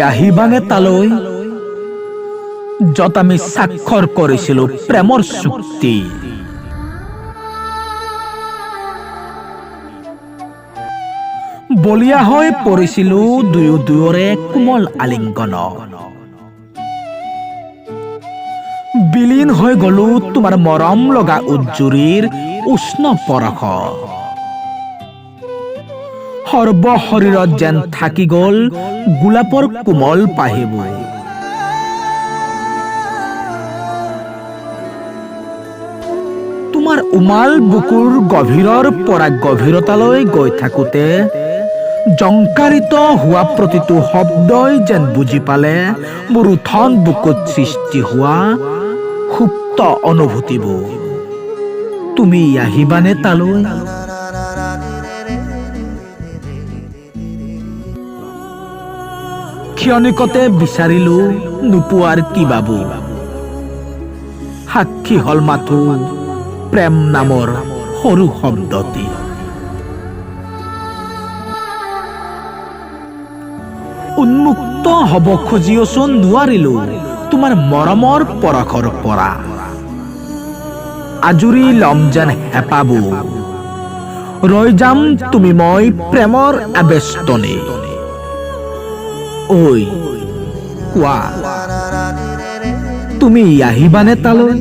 আহিবানে তালৈ য'ত আমি স্বাক্ষৰ কৰিছিলো প্ৰেমৰ চুক্তি বলিয়া হৈ পৰিছিলো দুয়োৰে কোমল আলিংগন বিলীন হৈ গলো তোমাৰ মৰম লগা উজ্জুৰিৰ উষ্ণ পৰশ সৰ্ব শৰীৰত যেন থাকি গল গোলাপৰ কোমল পাহিবোৰ তোমাৰ উমাল বুকুৰ গভীৰৰ পৰা গভীৰতালৈ গৈ থাকোতে জংকাৰিত হোৱা প্ৰতিটো শব্দই যেন বুজি পালে মোৰ উঠন বুকুত সৃষ্টি হোৱা সুপ্ত অনুভূতিবোৰ তুমি আহিবানে তালৈ ক্ষণিকতে বিচাৰিলো নোপোৱাৰ কিবাবোৰ সাক্ষী হল মাথো প্ৰেম নামৰ সৰু শব্দটি উন্মুক্ত হব খুজিওছো নোৱাৰিলো তোমাৰ মৰমৰ পৰশৰ পৰা আজুৰি লম যেন হেঁপাবোৰ ৰৈ যাম তুমি মই প্ৰেমৰ আবেষ্টনী ঐ কোৱা তুমি আহিবানে তালৈ